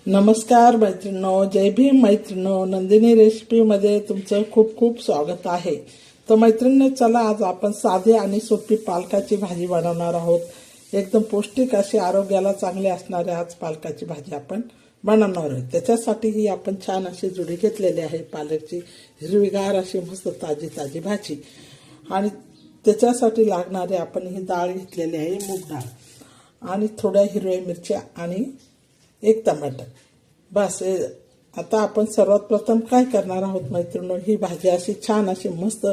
नमस्कार मैत्रिणो, जय भीम मैत्रिणो. नंदिनी रेसिपीमध्ये तुमचं खूप खूप स्वागत आहे. तर मैत्रिणींनो, चला आज आपण साधी आणि सोपी पालकाची भाजी बनवणार आहोत. एकदम पौष्टिक अशी, आरोग्याला चांगली असणारी आज पालकाची भाजी आपण बनवणार आहोत. त्याच्यासाठी ही आपण छान अशी जुडी घेतलेली आहे पालकची, हिरवीगार अशी मस्त ताजी ताजी भाजी. आणि त्याच्यासाठी लागणारे आपण ही डाळ घेतलेली आहे, मूग डाळ, आणि थोड्या हिरव्या मिरच्या आणि एक टमाटर. बस. आता आपण सर्वात प्रथम काय करणार आहोत मैत्रिणींनो, ही भाजी अशी छान अशी मस्त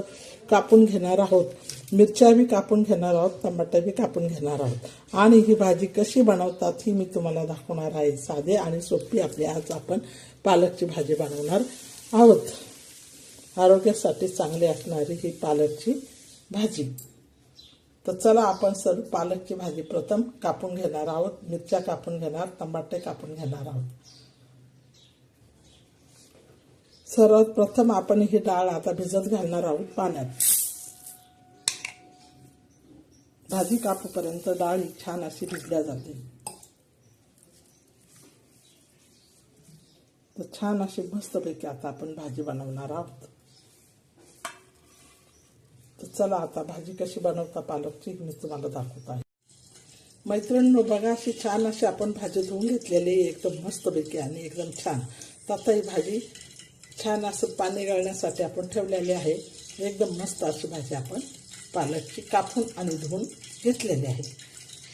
कापून घेणार आहोत. मिरच्या बी कापून घेणार आहोत, टमाटर बी कापून घेणार आहोत. आणि ही भाजी कशी बनवतात ही मी तुम्हाला दाखवणार आहे. साधे आणि सोपी आपली आज आपण पालकची भाजी बनवणार आहोत. आरोग्यासाठी चांगली असणारी ही पालकची भाजी. तर चला आपण सर्व पालकची भाजी प्रथम कापून घेणार आहोत. मिरच्या कापून घेणार, टमाटे कापून घेणार आहोत. सर्वात प्रथम आपण ही डाळ आता भिजत घालणार आहोत पाण्यात. भाजी कापूपर्यंत डाळ ही छान अशी भिजल्या जाते. तर छान अशी मस्तपैकी आता आपण भाजी बनवणार आहोत. तर चला आता भाजी कशी बनवता पालकची मी तुम्हाला दाखवत आहे. मैत्रिणींनो, बघा अशी छान अशी आपण भाजी धुवून घेतलेली, एकदम मस्तपैकी आणि एकदम छान. तर आता ही भाजी छान असं पाणी गाळण्यासाठी आपण ठेवलेली आहे. एकदम मस्त अशी भाजी आपण पालकची कापून आणि धुवून घेतलेली आहे.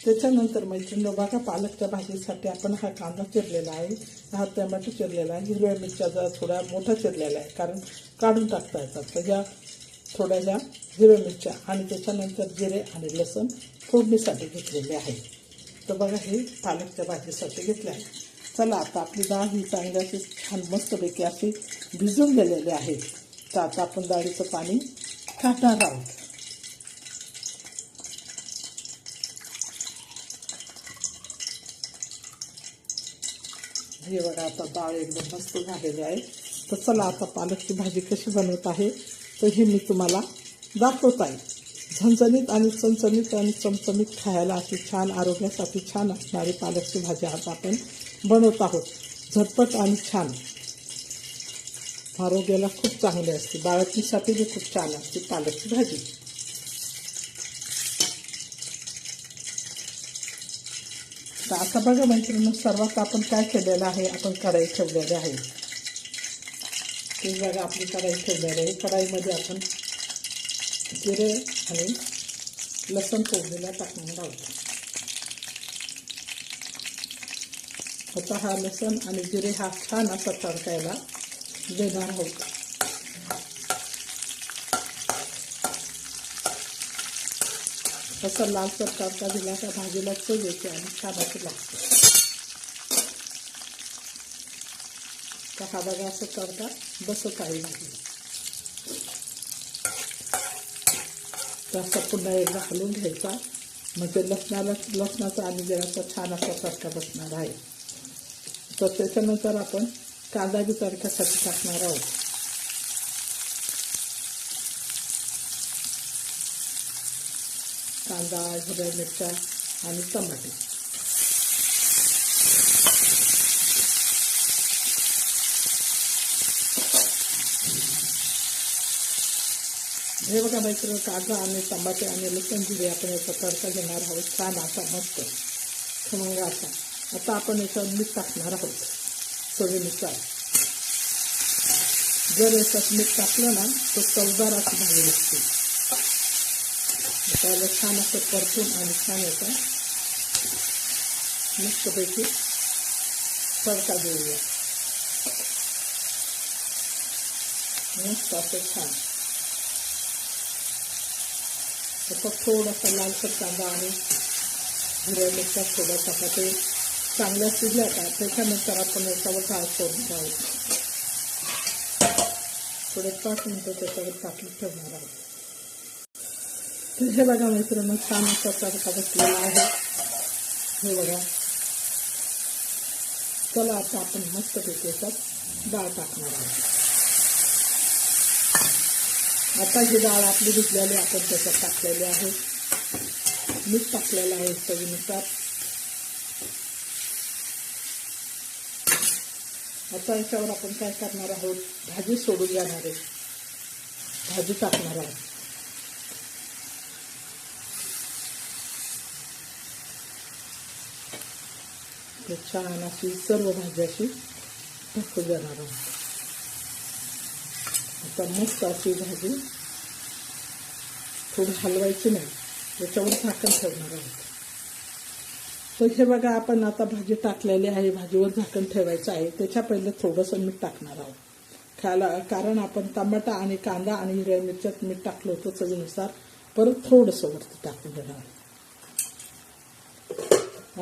त्याच्यानंतर मैत्रिणींनो, बघा पालकच्या भाजीसाठी आपण हा कांदा चिरलेला आहे, हा टमाटो चिरलेला आहे, हिरव्या मिरच्या जरा थोड्या मोठा चिरलेला आहे कारण काढून टाकता येतात. तर ह्या थोड्या ह्या हिरव्या मिरच्या आणि त्याच्यानंतर जिरे आणि लसूण फोडणीसाठी घेतलेले आहे. तर बघा हे पालकच्या भाजीसाठी घेतले आहे. चला आता आपली डाळ ही चांगली अशी छान मस्तपैकी अशी भिजून गेलेली आहे. तर आता आपण डाळीचं पाणी काढणार आहोत. हे बघा आता डाळ एकदम मस्त झालेली आहे. तर चला आता पालकची भाजी कशी बनवत आहे तर हे मी तुम्हाला दाखवत आहे. झणझणीत आणि चमचमीत आणि चमचमीत खायला अशी छान, आरोग्यासाठी छान असणारी पालकची भाजी आज आपण बनवत आहोत. झटपट आणि छान, आरोग्याला खूप चांगली असते, बाळंतीसाठी बी खूप छान असते पालकची भाजी. तर आता बघा मैत्रिणींनो, सर्वात आपण काय केलेलं आहे, आपण कढई ठेवलेली आहे. ते बघा आपली कढाई ठेवलेली आहे. कढाईमध्ये आपण जिरे आणि लसूण फोडणीला टाकणार आहोत. आता हा लसूण आणि जिरे हा छान असा तडकायला देणार आहोत. असा लालसर तडका दिला का भाजीला चव येते आणि छान असं लागतं. तर हा बघा असं तडका बसत आहे भाजीला. तर पुन्हा एकदा हलवून घ्यायचा, म्हणजे लसणाचा आणि जिऱ्याचा छान असा तडका बसणार आहे. तर त्याच्यानंतर आपण कांदा बी तडक्यासाठी टाकणार आहोत. कांदा, हिरव्या मिरच्या आणि टमाटे. हे बघा मैत्रिणी, कांदा आणि टमाटे आणि लसूण जिरे आपण याचा तडका घेणार आहोत छान असा मस्त खमंग असा. आता आपण याच्यावर मीठ टाकणार आहोत चवीनुसार. जर याच्यात मीठ टाकलं ना तर चवदार अशी भाजी लागते. त्याला छान असं परतून आणि छान याचा मस्तपैकी तडका देऊया. मस्त असं छान. आता थोडासा लालसर कांदा आणि हिरव्या मिरच्या, थोडा टमाटे चांगल्या शिजल्या का त्याच्यानंतर आपण याच्यावर डाळ सोडणार आहोत. थोडे 5 मिनिटं त्याच्यावर टाकून ठेवणार आहोत. तर हे बघा मैत्रिणींनो, छान असा तडका बसलेला आहे. हे बघा. चला आता आपण मस्तपैकी याच्यात डाळ टाकणार आहोत. आता ही डाळ आपली भिजलेली आपण त्याच्यात टाकलेली आहे. मीठ टाकलेलं आहे चवीनुसार. आता याच्यावर आपण काय करणार आहोत, भाजी सोडून जाणार आहे, भाजी टाकणार आहोत. छान अशी सर्व भाजी अशी टाकून जाणार आहोत. आता मस्त अशी भाजी थोडी हलवायची नाही, त्याच्यावर झाकण ठेवणार आहोत. तर हे बघा, आपण आता भाजी टाकलेली आहे, भाजीवर झाकण ठेवायचं आहे. त्याच्या पहिले थोडंसं मीठ टाकणार आहोत कारण आपण टमाटा आणि कांदा आणि हिरव्या मिरच्यात मीठ टाकलं होतं चवीनुसार. परत थोडंसं वरती टाकून देणार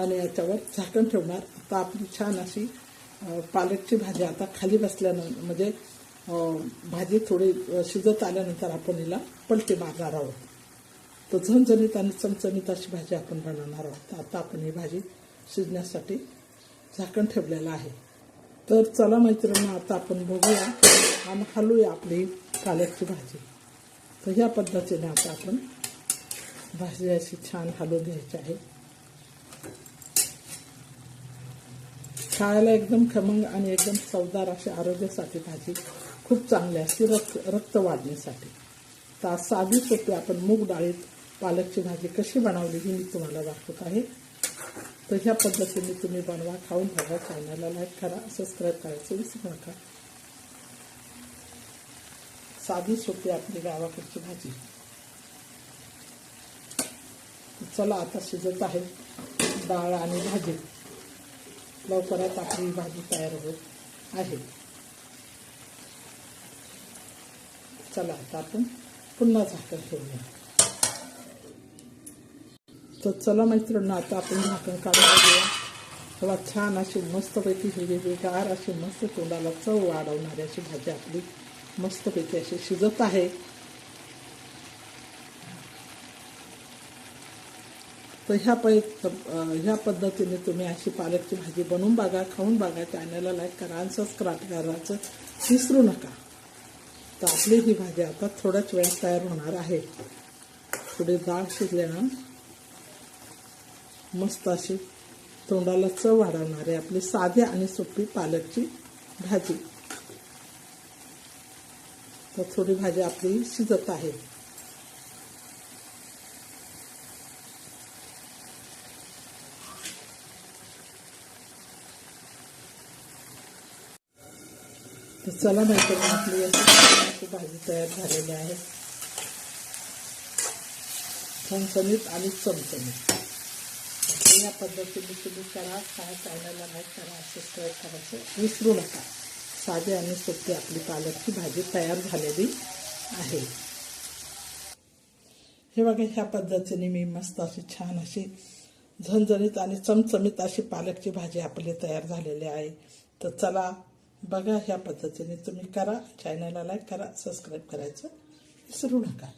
आणि याच्यावर झाकण ठेवणार. आता आपली छान अशी पालकची भाजी आता खाली बसल्यानंतर म्हणजे भाजी थोडी शिजत आल्यानंतर आपण हिला पलटी मारणार आहोत. तर झणझणीत आणि चमचमीत अशी भाजी आपण बनवणार आहोत. आता आपण ही भाजी शिजण्यासाठी झाकण ठेवलेलं आहे. तर चला मैत्रिणी, आता आपण बघूया आणि हलवूया आपली पालकची भाजी. तर ह्या पद्धतीने आता आपण भाजी अशी छान हलवून घ्यायची आहे. खायला एकदम खमंग आणि एकदम चवदार अशी आरोग्यासाठी भाजी खूप चांगली असते, रक्त वाढण्यासाठी. तर साधी सोपी आपण मूग डाळीत पालकची भाजी कशी बनवली ही मी तुम्हाला दाखवत आहे. तर ह्या पद्धतीने तुम्ही बनवा, खाऊन बघा. चॅनलला लाईक करा, सबस्क्राईब करायचं विसरू नका. साधी सोपी आपली गावाकडची भाजी. चला, आता शिजत आहे डाळ आणि भाजी. लवकरात आपली भाजी तयार होत आहे. चला, आता आपण पुन्हा झाकण ठेवूया. तर चला मैत्रिणी, आता आपण झाकण काढून घेऊया. तेव्हा छान अशी मस्तपैकी हिरवीगार अशी मस्त तोंडाला चव वाढवणारी अशी भाजी आपली मस्तपैकी अशी शिजत आहे. तर ह्या पद्धतीने तुम्ही अशी पालकची भाजी बनवून बघा, खाऊन बघा. चॅनलला लाईक करा आणि सबस्क्राईब करायचं विसरू नका. तर आपली ही भाजी आता थोड्याच वेळात तयार होणार आहे. थोडी डाळ शिजल्यानं मस्त अशी तोंडाला चव वाढवणारी आपली साधी आणि सोपी पालकची भाजी. तर थोडी भाजी आपली शिजत आहे. तर चला मैत्रिणी, आपली अशी भाजी तयार झालेली आहे, झणझणीत आणि चमचमीत. या पद्धतीने तुम्ही करा. चॅनलला लाईक करा, सबस्क्राईब करायचं विसरू नका. साधी आणि सोपी आपली पालकची भाजी तयार झालेली आहे. हे बघा, ह्या पद्धतीने मी मस्त अशी छान अशी झणझणीत आणि चमचमीत अशी पालकची भाजी आपली तयार झालेली आहे. तर चला बघा, ह्या पद्धतीने तुम्ही करा. चॅनलला लाईक करा, सबस्क्राईब करायचं विसरू नका.